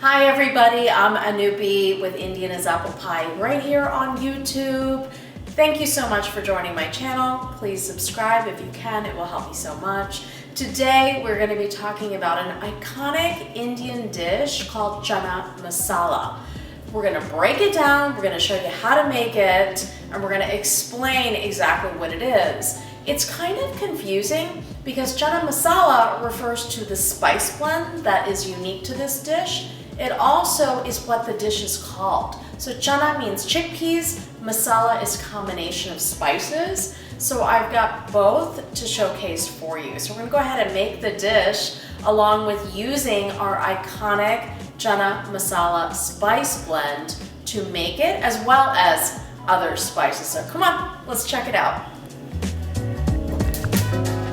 Hi everybody, I'm Anupy with Indian as Apple Pie right here on YouTube. Thank you so much for joining my channel. Please subscribe if you can, it will help me so much. Today we're going to be talking about an iconic Indian dish called Chana Masala. We're going to break it down, we're going to show you how to make it, and we're going to explain exactly what it is. It's kind of confusing because Chana Masala refers to the spice blend that is unique to this dish. It also is what the dish is called. So chana means chickpeas, masala is a combination of spices. So I've got both to showcase for you. So we're gonna go ahead and make the dish along with using our iconic Chana Masala spice blend to make it, as well as other spices. So come on, let's check it out.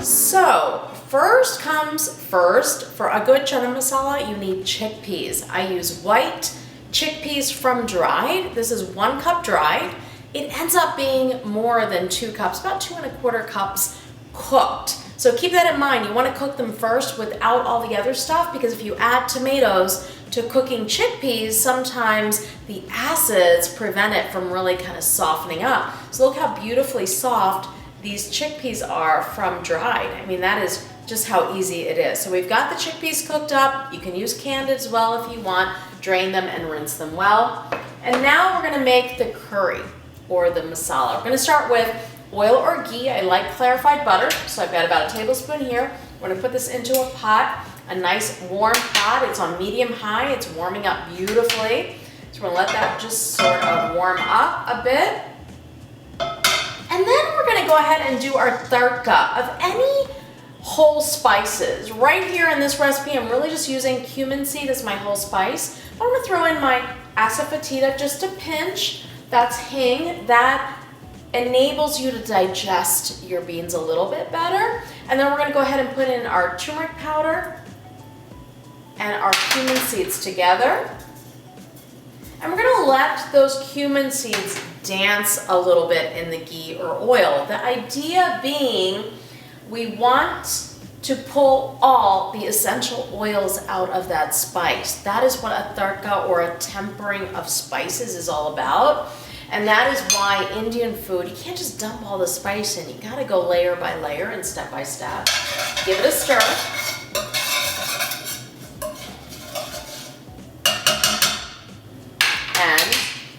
So first comes first, for a good chana masala, you need chickpeas. I use white chickpeas from dried. This is 1 cup dried. It ends up being more than 2 cups, about 2 1/4 cups cooked. So keep that in mind. You want to cook them first without all the other stuff, because if you add tomatoes to cooking chickpeas, sometimes the acids prevent it from really kind of softening up. So look how beautifully soft these chickpeas are from dried. I mean, that is just how easy it is. So we've got the chickpeas cooked up. You can use canned as well if you want. Drain them and rinse them well. And now we're gonna make the curry or the masala. We're gonna start with oil or ghee. I like clarified butter, so I've got about a tablespoon here. We're gonna put this into a pot, a nice warm pot. It's on medium high. It's warming up beautifully. So we're gonna let that just sort of warm up a bit. And then we're gonna go ahead and do our tadka of any whole spices. Right here in this recipe, I'm really just using cumin seed as my whole spice. I'm gonna throw in my asafoetida, just a pinch. That's hing. That enables you to digest your beans a little bit better. And then we're gonna go ahead and put in our turmeric powder and our cumin seeds together. And we're gonna let those cumin seeds dance a little bit in the ghee or oil. The idea being we want to pull all the essential oils out of that spice. That is what a tadka or a tempering of spices is all about. And that is why Indian food, you can't just dump all the spice in. You gotta go layer by layer and step by step. Give it a stir.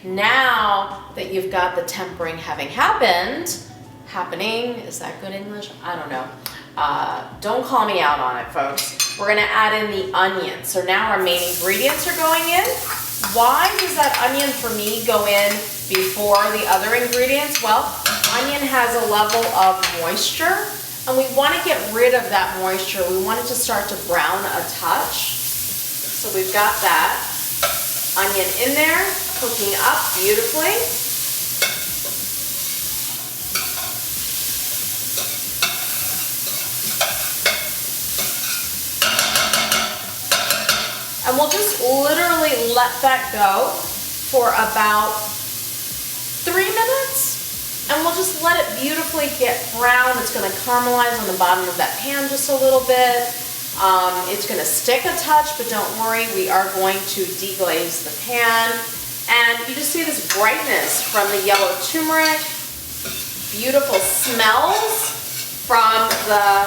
Now that you've got the tempering having happening, is that good English? I don't know. Don't call me out on it, folks. We're gonna add in the onion. So now our main ingredients are going in. Why does that onion for me go in before the other ingredients? Well, onion has a level of moisture, and we wanna get rid of that moisture. We want it to start to brown a touch. So we've got that onion in there, cooking up beautifully. And we'll just literally let that go for about 3 minutes. And we'll just let it beautifully get brown. It's gonna caramelize on the bottom of that pan just a little bit. It's gonna stick a touch, but don't worry, we are going to deglaze the pan. And you just see this brightness from the yellow turmeric, beautiful smells from the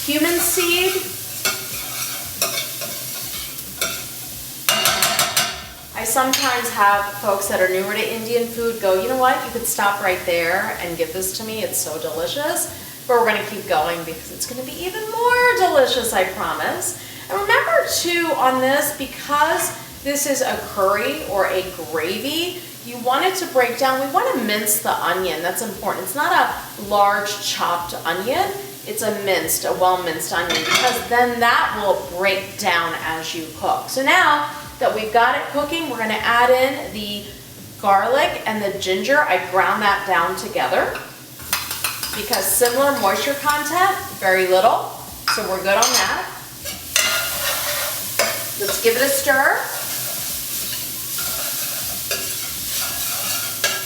cumin seed. I sometimes have folks that are newer to Indian food go, you know what, you could stop right there and give this to me, it's so delicious. But we're gonna keep going because it's gonna be even more delicious, I promise. And remember too on this, because this is a curry or a gravy, you want it to break down. We wanna mince the onion, that's important. It's not a large chopped onion, it's a well-minced onion, because then that will break down as you cook. So now that we've got it cooking, we're gonna add in the garlic and the ginger. I ground that down together because similar moisture content, very little, so we're good on that. Let's give it a stir.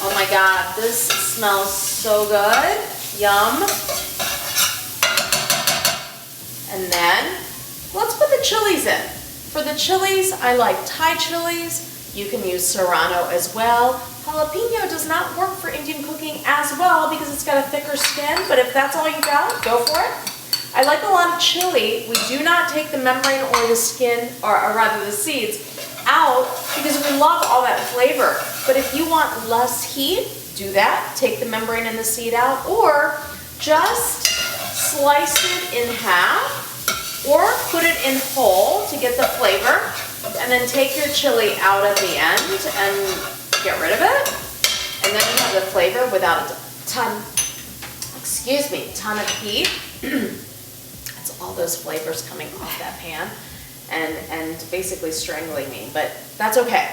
Oh my God, this smells so good. Yum. And then let's put the chilies in. For the chilies, I like Thai chilies. You can use serrano as well. Jalapeno does not work for Indian cooking as well because it's got a thicker skin, but if that's all you got, go for it. I like a lot of chili. We do not take the membrane or the skin, or rather the seeds, out because we love all that flavor. But if you want less heat, do that. Take the membrane and the seed out, or just slice it in half, or put it in whole to get the flavor, and then take your chili out at the end and get rid of it. And then you have the flavor without a ton of heat. It's all those flavors coming off that pan and basically strangling me, but that's okay.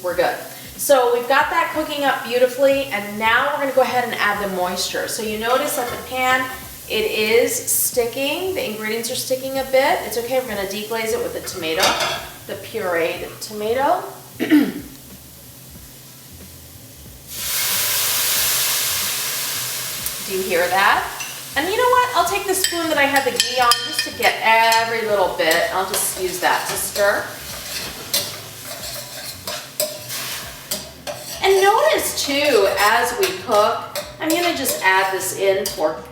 We're good. So we've got that cooking up beautifully, and now we're gonna go ahead and add the moisture. So you notice that the pan, it is sticking, the ingredients are sticking a bit. It's okay, we're gonna deglaze it with the tomato, the pureed tomato. Do you hear that? And you know what? I'll take the spoon that I had the ghee on just to get every little bit. I'll just use that to stir. And notice too, as we cook, I'm gonna just add this in for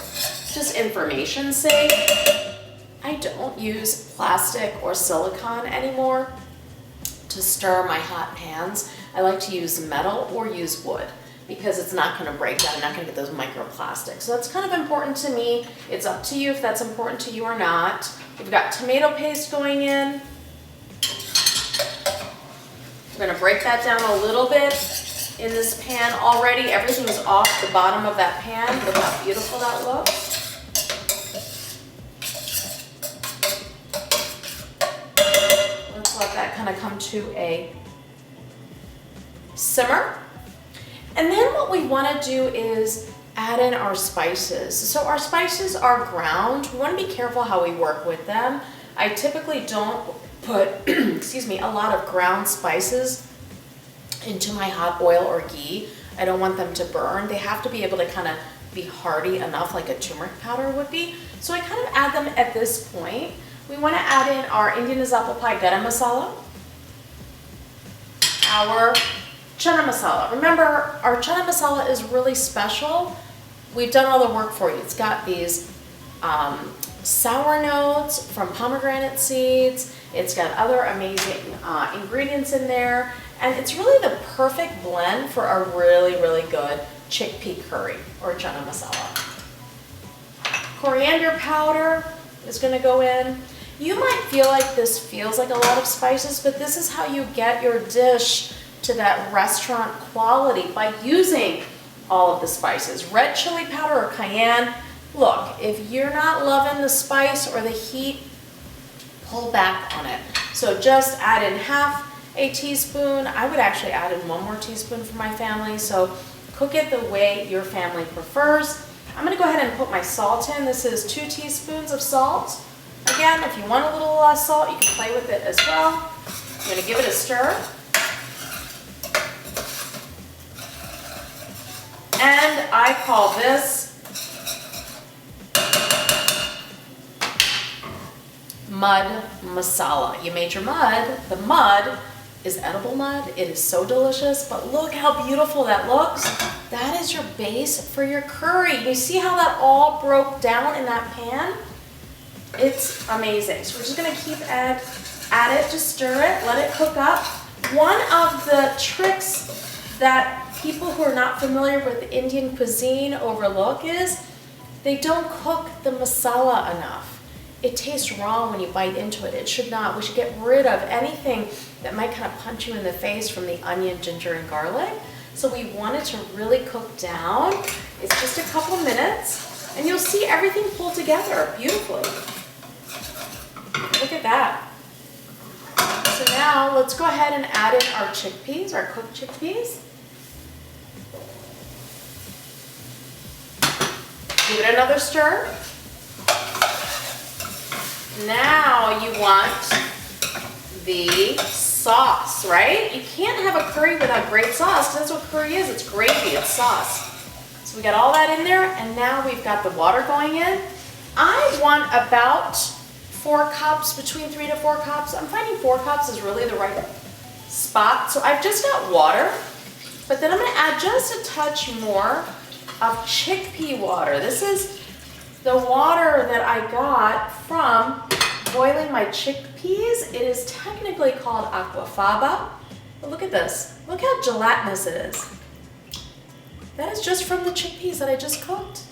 just information's sake. I don't use plastic or silicone anymore to stir my hot pans. I like to use metal or use wood because it's not gonna break down. I'm not gonna get those microplastics. So that's kind of important to me. It's up to you if that's important to you or not. We've got tomato paste going in. We're gonna break that down a little bit in this pan already. Everything's off the bottom of that pan. Look how beautiful that looks. Let's let that kind of come to a simmer. And then what we want to do is add in our spices. So our spices are ground. We want to be careful how we work with them. I typically don't put, excuse me, a lot of ground spices into my hot oil or ghee. I don't want them to burn. They have to be able to kind of be hearty enough, like a turmeric powder would be. So I kind of add them at this point. We want to add in our Indian apple pie garam masala, our chana masala. Remember, our chana masala is really special. We've done all the work for you. It's got these sour notes from pomegranate seeds. It's got other amazing ingredients in there. And it's really the perfect blend for a really, really good chickpea curry or chana masala. Coriander powder is gonna go in. You might feel like this feels like a lot of spices, but this is how you get your dish to that restaurant quality, by using all of the spices. Red chili powder or cayenne. Look, if you're not loving the spice or the heat, pull back on it. So just add in half a teaspoon. I would actually add in 1 more teaspoon for my family. So cook it the way your family prefers. I'm gonna go ahead and put my salt in. This is 2 teaspoons of salt. Again, if you want a little less salt, you can play with it as well. I'm gonna give it a stir. And I call this mud masala. You made your mud. The mud is edible mud. It is so delicious, but look how beautiful that looks. That is your base for your curry. You see how that all broke down in that pan? It's amazing. So we're just gonna keep add it, just stir it, let it cook up. One of the tricks that people who are not familiar with Indian cuisine overlook is they don't cook the masala enough. It tastes raw when you bite into it. It should not. We should get rid of anything that might kind of punch you in the face from the onion, ginger, and garlic. So we want it to really cook down. It's just a couple minutes, and you'll see everything pull together beautifully. Look at that. So now let's go ahead and add in our chickpeas, our cooked chickpeas. Give it another stir. Now you want the sauce, right? You can't have a curry without great sauce, because that's what curry is. It's gravy, it's sauce. So we got all that in there, and now we've got the water going in. I want about 4 cups, between 3 to 4 cups. I'm finding 4 cups is really the right spot. So I've just got water, but then I'm gonna add just a touch more of chickpea water. This is the water that I got from boiling my chickpeas. It is technically called aquafaba, but look at this. Look how gelatinous it is. That is just from the chickpeas that I just cooked.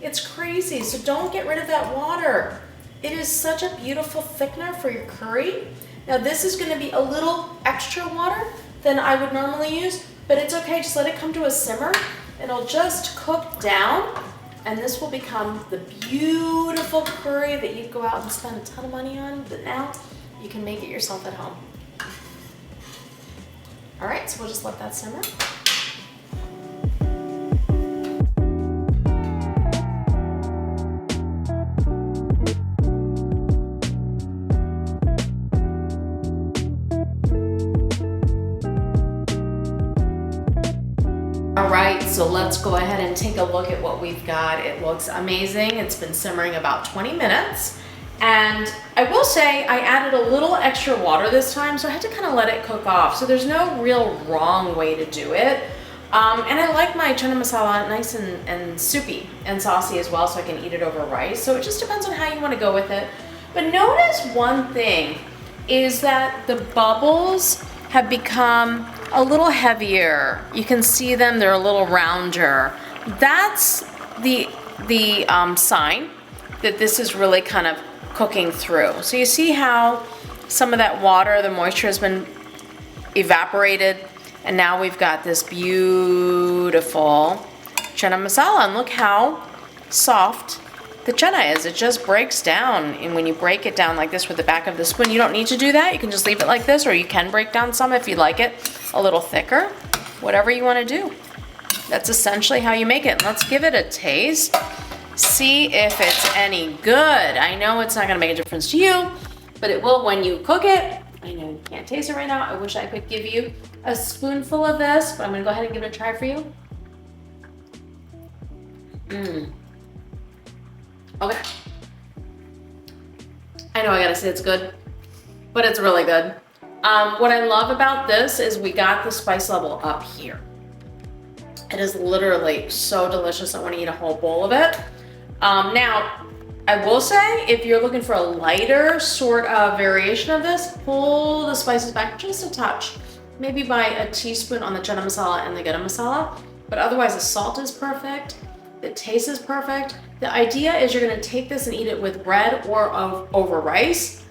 It's crazy, so don't get rid of that water. It is such a beautiful thickener for your curry. Now this is gonna be a little extra water than I would normally use, but it's okay, just let it come to a simmer. It'll just cook down, and this will become the beautiful curry that you'd go out and spend a ton of money on, but now you can make it yourself at home. All right, so we'll just let that simmer. All right, so let's go ahead and take a look at what we've got. It looks amazing. It's been simmering about 20 minutes. And I will say I added a little extra water this time, so I had to kind of let it cook off. So there's no real wrong way to do it. And I like my chana masala nice and soupy and saucy as well, so I can eat it over rice. So it just depends on how you want to go with it. But notice one thing is that the bubbles have become a little heavier. You can see them, they're a little rounder. That's the sign that this is really kind of cooking through. So you see how some of that water, the moisture has been evaporated, and now we've got this beautiful chana masala, and look how soft the chana is. It just breaks down, and when you break it down like this with the back of the spoon, you don't need to do that. You can just leave it like this, or you can break down some if you like it a little thicker, whatever you want to do. That's essentially how you make it. Let's give it a taste. See if it's any good. I know it's not gonna make a difference to you, but it will when you cook it. I know you can't taste it right now. I wish I could give you a spoonful of this, but I'm gonna go ahead and give it a try for you. Okay. I know I gotta say it's good, but it's really good. What I love about this is we got the spice level up here. It is literally so delicious. I wanna eat a whole bowl of it. Now, I will say, if you're looking for a lighter sort of variation of this, pull the spices back just a touch. Maybe by a teaspoon on the chana masala and the garam masala, but otherwise the salt is perfect, the taste is perfect. The idea is you're gonna take this and eat it with bread or over rice.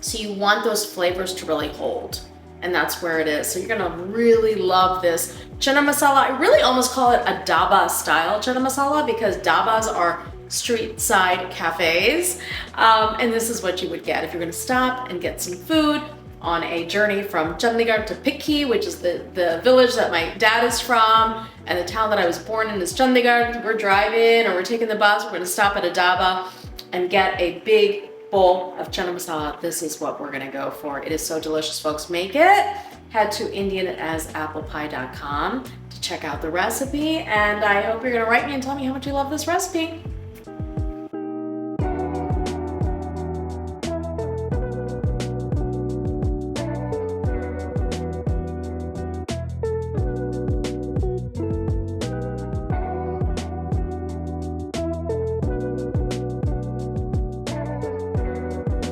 So you want those flavors to really hold, and that's where it is. So you're gonna really love this chana masala. I really almost call it a Dhaba-style Chana Masala, because Dhabas are street side cafes. And this is what you would get if you're gonna stop and get some food on a journey from Chandigarh to Pikhi, which is the village that my dad is from, and the town that I was born in is Chandigarh. We're driving or we're taking the bus, we're gonna stop at a dhaba and get a big bowl of chana masala. This is what we're gonna go for. It is so delicious, folks. Make it. Head to indianasapplepie.com to check out the recipe, and I hope you're gonna write me and tell me how much you love this recipe.